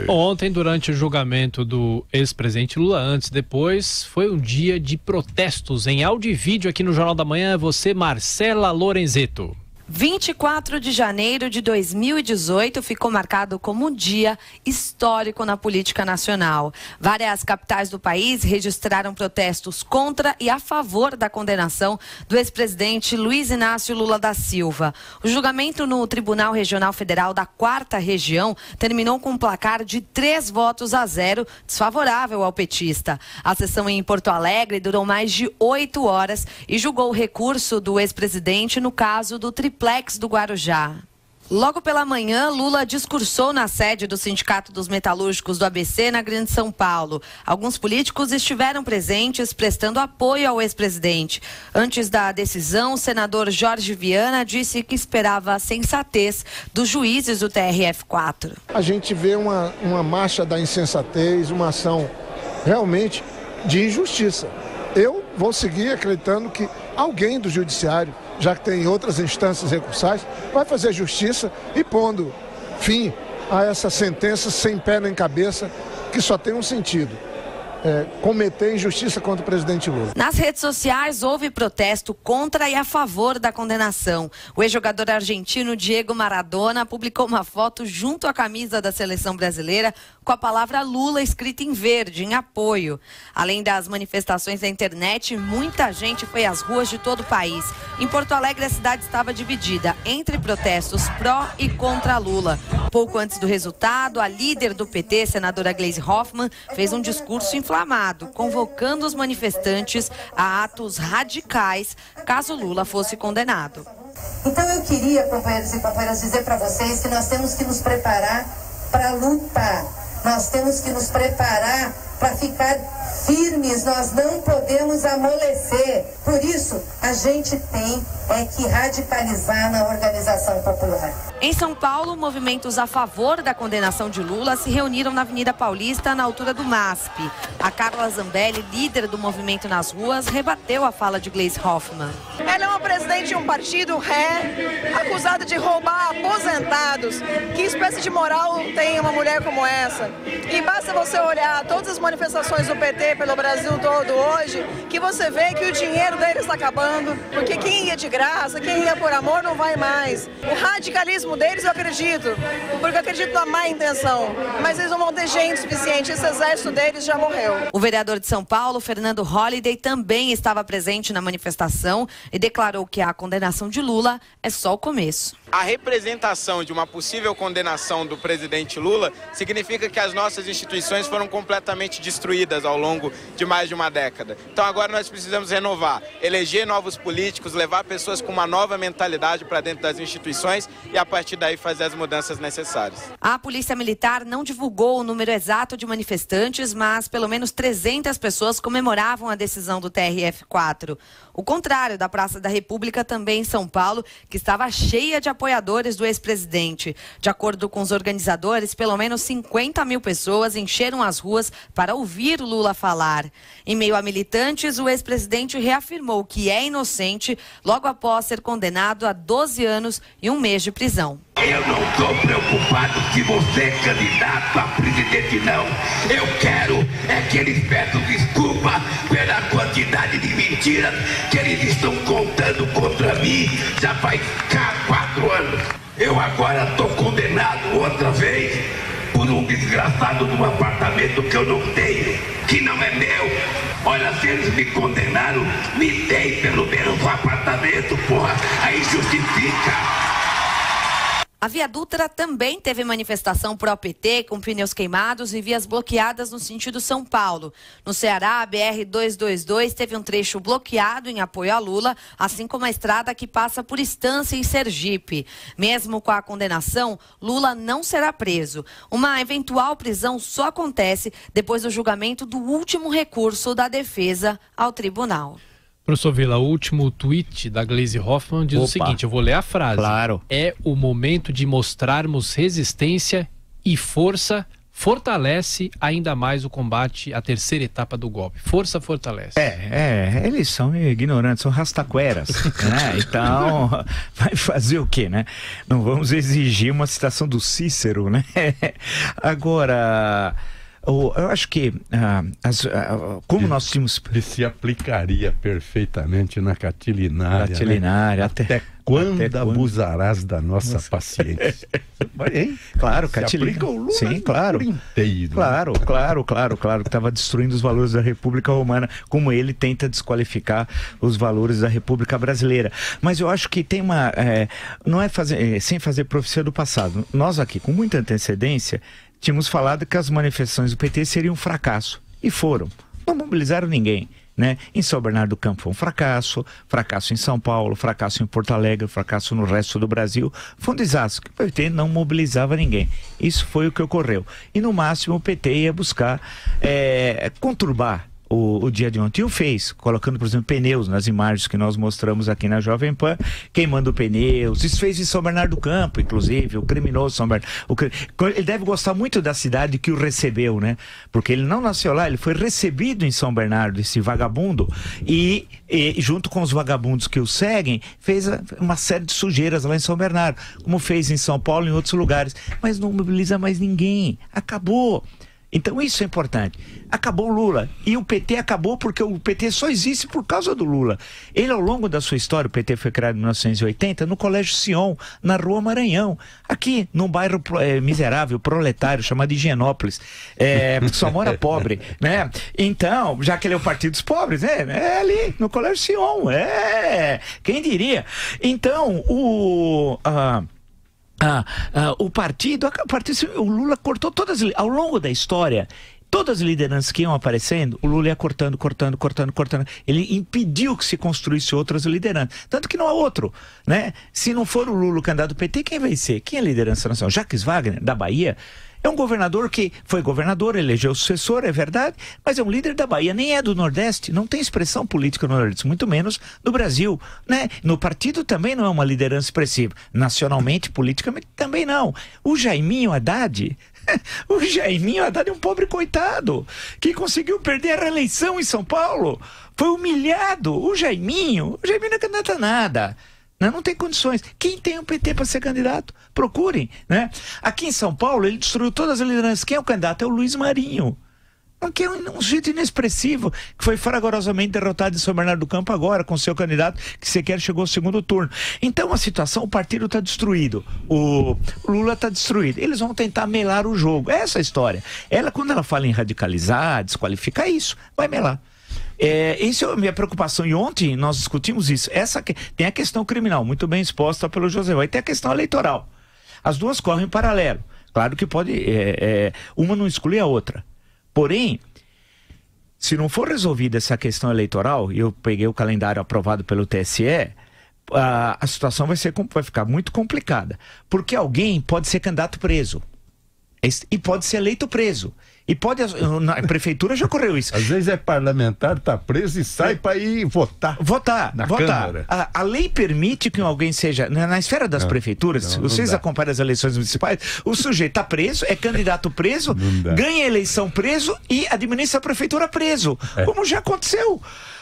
Ontem, durante o julgamento do ex-presidente Lula, antes e depois, foi um dia de protestos. Em áudio e vídeo aqui no Jornal da Manhã, você, Marcela Lorenzetto. 24 de janeiro de 2018 ficou marcado como um dia histórico na política nacional. Várias capitais do país registraram protestos contra e a favor da condenação do ex-presidente Luiz Inácio Lula da Silva. O julgamento no Tribunal Regional Federal da 4ª Região terminou com um placar de 3-0 desfavorável ao petista. A sessão em Porto Alegre durou mais de 8 horas e julgou o recurso do ex-presidente no caso do triplex do Guarujá. Logo pela manhã, Lula discursou na sede do Sindicato dos Metalúrgicos do ABC, na Grande São Paulo. Alguns políticos estiveram presentes, prestando apoio ao ex-presidente. Antes da decisão, o senador Jorge Viana disse que esperava a sensatez dos juízes do TRF4. A gente vê uma marcha da insensatez, uma ação realmente de injustiça. Eu vou seguir acreditando que alguém do judiciário, já que tem outras instâncias recursais, vai fazer justiça e pondo fim a essa sentença sem pé nem cabeça, que só tem um sentido: cometer injustiça contra o presidente Lula. Nas redes sociais houve protesto contra e a favor da condenação. O ex-jogador argentino Diego Maradona publicou uma foto junto à camisa da seleção brasileira com a palavra Lula escrita em verde, em apoio. Além das manifestações na internet, muita gente foi às ruas de todo o país. Em Porto Alegre, a cidade estava dividida entre protestos pró e contra Lula. Pouco antes do resultado, a líder do PT, senadora Gleisi Hoffmann, fez um discurso inflamado, convocando os manifestantes a atos radicais caso Lula fosse condenado. Então eu queria, companheiros e companheiras, dizer para vocês que nós temos que nos preparar para lutar. Nós temos que nos preparar para ficar firmes, nós não podemos amolecer. Por isso, a gente tem que radicalizar na organização popular. Em São Paulo, movimentos a favor da condenação de Lula se reuniram na Avenida Paulista, na altura do MASP. A Carla Zambelli, líder do movimento nas ruas, rebateu a fala de Gleisi Hoffmann. Ela é uma presidente de um partido acusada de roubar aposentados. Que espécie de moral tem uma mulher como essa? E basta você olhar todas as manifestações do PT pelo Brasil todo hoje, que você vê que o dinheiro deles está acabando, porque quem ia de graça, quem ia por amor não vai mais. O radicalismo deles eu acredito, porque eu acredito na má intenção, mas eles não vão ter gente suficiente, esse exército deles já morreu. O vereador de São Paulo, Fernando Holliday, também estava presente na manifestação e declarou que a condenação de Lula é só o começo. A representação de uma possível condenação do presidente Lula significa que as nossas instituições foram completamente destruídas ao longo de mais de uma década. Então agora nós precisamos renovar, eleger novos políticos, levar pessoas com uma nova mentalidade para dentro das instituições e a partir daí fazer as mudanças necessárias. A Polícia Militar não divulgou o número exato de manifestantes, mas pelo menos 300 pessoas comemoravam a decisão do TRF4. O contrário da Praça da República, também em São Paulo, que estava cheia de apoiadores do ex-presidente. De acordo com os organizadores, pelo menos 50 mil pessoas encheram as ruas para ouvir Lula falar. Em meio a militantes, o ex-presidente reafirmou que é inocente logo após ser condenado a 12 anos e 1 mês de prisão. Eu não estou preocupado se você é candidato a presidente, não. Eu quero que eles peçam desculpa pela quantidade de mentiras que eles estão contando contra mim já faz 4 anos. Eu agora estou condenado outra vez por um desgraçado de um apartamento que eu não tenho, que não é meu. Olha, se eles me condenaram, me deem pelo menos um apartamento, porra. Aí justifica. A Via Dutra também teve manifestação pró-PT, com pneus queimados e vias bloqueadas no sentido São Paulo. No Ceará, a BR-222 teve um trecho bloqueado em apoio a Lula, assim como a estrada que passa por Estância, em Sergipe. Mesmo com a condenação, Lula não será preso. Uma eventual prisão só acontece depois do julgamento do último recurso da defesa ao tribunal. Professor Vila, o último tweet da Gleisi Hoffmann diz o seguinte, eu vou ler a frase. Claro. É o momento de mostrarmos resistência e força fortalece ainda mais o combate à terceira etapa do golpe. Força fortalece. Eles são ignorantes, são rastaqueras, né? Então, vai fazer o quê, né? Não vamos exigir uma citação do Cícero, né? Agora, eu acho que como nós tínhamos... E se aplicaria perfeitamente na catilinária. Né? Até quando abusarás da nossa paciência? Hein? Claro, catilinária. Aplica o Lula. Sim, claro. Inteiro, claro, que estava destruindo os valores da República Romana, como ele tenta desqualificar os valores da República Brasileira. Mas eu acho que tem uma... não é sem fazer profecia do passado. Nós aqui, com muita antecedência, tínhamos falado que as manifestações do PT seriam um fracasso. E foram. Não mobilizaram ninguém, né? Em São Bernardo do Campo foi um fracasso em São Paulo, fracasso em Porto Alegre, fracasso no resto do Brasil. Foi um desastre, que o PT não mobilizava ninguém. Isso foi o que ocorreu. E no máximo o PT ia buscar conturbar o dia de ontem. E o fez, colocando, por exemplo, pneus nas imagens que nós mostramos aqui na Jovem Pan, queimando pneus. Isso fez em São Bernardo do Campo, inclusive, o criminoso São Bernardo. Ele deve gostar muito da cidade que o recebeu, né? Porque ele não nasceu lá, ele foi recebido em São Bernardo, esse vagabundo, e junto com os vagabundos que o seguem, fez uma série de sujeiras lá em São Bernardo, como fez em São Paulo e em outros lugares. Mas não mobiliza mais ninguém. Acabou. Então isso é importante. Acabou o Lula. E o PT acabou porque o PT só existe por causa do Lula. Ele, ao longo da sua história, o PT foi criado em 1980 no Colégio Sion, na Rua Maranhão, aqui num bairro miserável, proletário, chamado Higienópolis. Só mora pobre, né? Então, já que ele é o partido dos pobres, é ali, no Colégio Sion. Quem diria? Então, o partido, o Lula cortou ao longo da história, todas as lideranças que iam aparecendo, o Lula ia cortando. Ele impediu que se construísse outras lideranças. Tanto que não há outro, né? Se não for o Lula o candidato do PT, quem vai ser? Quem é a liderança nacional? Jacques Wagner, da Bahia? É um governador que foi governador, elegeu sucessor, é verdade, mas é um líder da Bahia, nem é do Nordeste, não tem expressão política no Nordeste, muito menos no Brasil, né? No partido também não é uma liderança expressiva, nacionalmente, politicamente também não. O Jaiminho Haddad é um pobre coitado, que conseguiu perder a reeleição em São Paulo, foi humilhado. O Jaiminho não é candidato a nada. Não tem condições. Quem tem um PT para ser candidato? Procurem, né? Aqui em São Paulo, ele destruiu todas as lideranças. Quem é o candidato? É o Luiz Marinho. Que é um jeito inexpressivo, que foi fragorosamente derrotado em São Bernardo do Campo agora, com seu candidato, que sequer chegou ao segundo turno. Então a situação, o partido está destruído, o Lula está destruído. Eles vão tentar melar o jogo. É essa a história. Quando ela fala em radicalizar, desqualificar, isso, vai melar. Isso é a minha preocupação, e ontem nós discutimos isso. Tem a questão criminal, muito bem exposta pelo José, e tem a questão eleitoral. As duas correm em paralelo. Claro que pode, uma não exclui a outra. Porém, se não for resolvida essa questão eleitoral, e eu peguei o calendário aprovado pelo TSE, a situação vai ficar muito complicada, porque alguém pode ser candidato preso e pode ser eleito preso. E na prefeitura já ocorreu isso. Às vezes parlamentar, tá preso e sai para ir votar. Votar. Câmara. A lei permite que alguém seja, na esfera das prefeituras, vocês acompanham as eleições municipais, o sujeito tá preso, é candidato preso, ganha a eleição preso e administra a prefeitura preso. Como já aconteceu.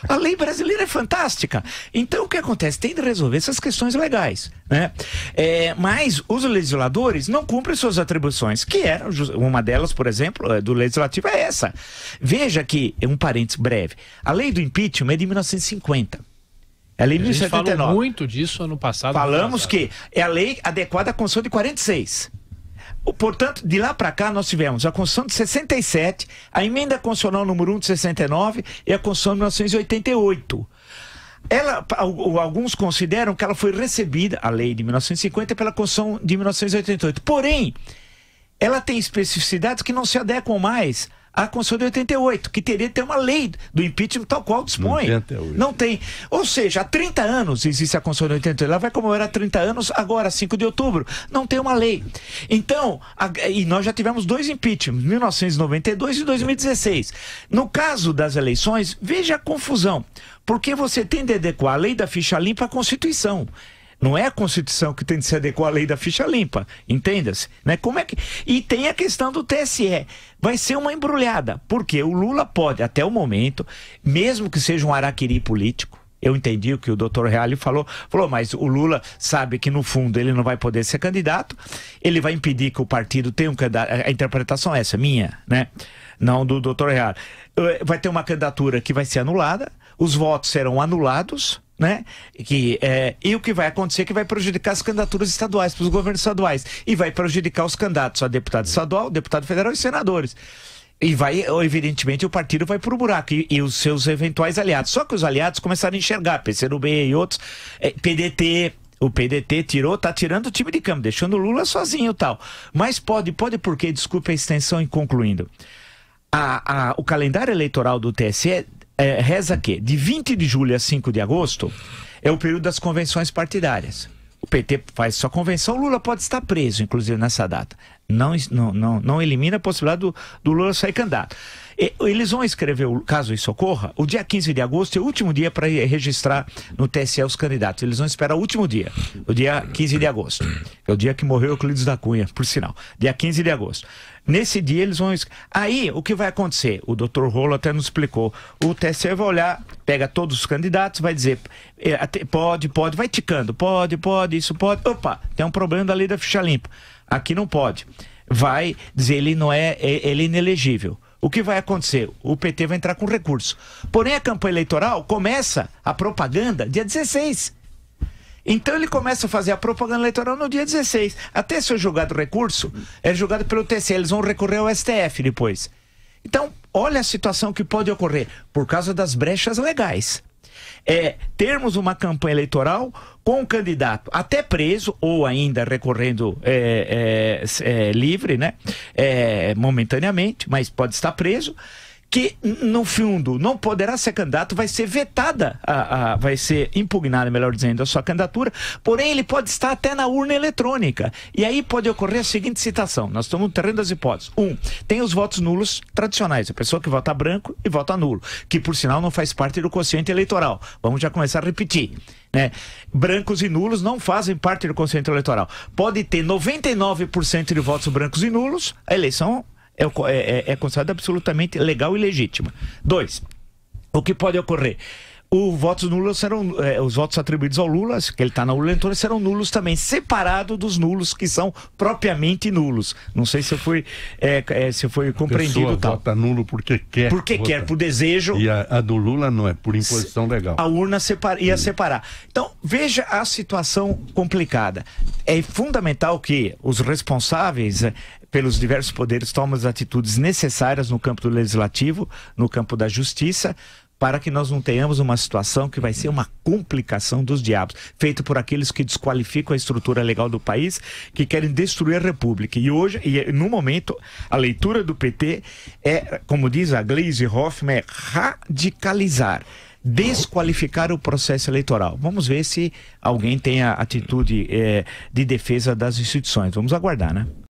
A lei brasileira é fantástica. Então o que acontece? Tem de resolver essas questões legais, né? Mas os legisladores não cumprem suas atribuições, que era uma delas, por exemplo, do legislativo é essa. Veja que, um parênteses breve, a lei do impeachment é de 1950. É a lei de 1979. A gente falou muito disso ano passado. Falamos que é a lei adequada à Constituição de 46. Portanto, de lá para cá nós tivemos a Constituição de 67, a Emenda Constitucional número 1 de 69 e a Constituição de 1988. Alguns consideram que ela foi recebida, a lei de 1950, pela Constituição de 1988. Porém, ela tem especificidades que não se adequam mais à Constituição de 88, que teria que ter uma lei do impeachment tal qual dispõe. Não tem. Ou seja, há 30 anos existe a Constituição de 88. Ela vai comemorar 30 anos agora, 5 de outubro. Não tem uma lei. Então, e nós já tivemos 2 impeachments, 1992 e 2016. No caso das eleições, veja a confusão. Porque você tem de adequar a lei da ficha limpa à Constituição. Não é a Constituição que tem de se adequar à lei da ficha limpa, entenda-se, né? Como é que... E tem a questão do TSE, vai ser uma embrulhada, porque o Lula pode, até o momento, mesmo que seja um araquiri político, eu entendi o que o Dr. Reale falou, mas o Lula sabe que no fundo ele não vai poder ser candidato, ele vai impedir que o partido tenha um candidato, a interpretação é essa, minha, né? Não do Dr. Reale. Vai ter uma candidatura que vai ser anulada, os votos serão anulados, né? E o que vai acontecer é que vai prejudicar as candidaturas estaduais, para os governos estaduais, e vai prejudicar os candidatos a deputado estadual, deputado federal e senadores. E vai, evidentemente, o partido vai pro buraco e os seus eventuais aliados. Só que os aliados começaram a enxergar, PCdoB e outros, PDT... O PDT tá tirando o time de campo, deixando o Lula sozinho e tal. Mas pode porque, desculpe a extensão e concluindo, o calendário eleitoral do TSE reza que de 20 de julho a 5 de agosto é o período das convenções partidárias. O PT faz sua convenção, o Lula pode estar preso, inclusive, nessa data. Não elimina a possibilidade do Lula sair candidato. Eles vão escrever, caso isso ocorra, o dia 15 de agosto é o último dia para registrar no TSE os candidatos. Eles vão esperar o último dia, o dia 15 de agosto. É o dia que morreu Euclides da Cunha, por sinal. Dia 15 de agosto. Nesse dia eles vão... Aí, o que vai acontecer? O Dr. Rolo até nos explicou. O TSE vai olhar, pega todos os candidatos, vai dizer, pode, vai ticando, pode, isso pode. Opa, tem um problema da lei da ficha limpa. Aqui não pode. Vai dizer, ele é inelegível. O que vai acontecer? O PT vai entrar com recurso. Porém, a campanha eleitoral começa a propaganda dia 16. Então ele começa a fazer a propaganda eleitoral no dia 16. Até ser julgado recurso, é julgado pelo TSE. Eles vão recorrer ao STF depois. Então, olha a situação que pode ocorrer por causa das brechas legais. Termos uma campanha eleitoral com um candidato até preso ou ainda recorrendo livre, né? Momentaneamente, mas pode estar preso, que no fundo não poderá ser candidato, vai ser vetada, vai ser impugnada, melhor dizendo, a sua candidatura, porém ele pode estar até na urna eletrônica. E aí pode ocorrer a seguinte situação, nós estamos no terreno das hipóteses. Tem os votos nulos tradicionais, a pessoa que vota branco e vota nulo, que por sinal não faz parte do quociente eleitoral. Vamos já começar a repetir, né? Brancos e nulos não fazem parte do quociente eleitoral. Pode ter 99% de votos brancos e nulos, a eleição é considerada absolutamente legal e legítima. 2. O que pode ocorrer? Os votos nulos serão, os votos atribuídos ao Lula, que ele está na urna eletrônica, serão nulos também, separado dos nulos que são propriamente nulos. Não sei se foi compreendido. A pessoa vota nulo porque quer. Porque quer, por desejo. E a do Lula não é, por imposição legal. A urna ia separar. Então, veja a situação complicada. É fundamental que os responsáveis pelos diversos poderes tomem as atitudes necessárias no campo do legislativo, no campo da justiça, para que nós não tenhamos uma situação que vai ser uma complicação dos diabos, feita por aqueles que desqualificam a estrutura legal do país, que querem destruir a República. E hoje, no momento, a leitura do PT como diz a Gleisi Hoffmann, radicalizar, desqualificar o processo eleitoral. Vamos ver se alguém tem a atitude de defesa das instituições. Vamos aguardar, né?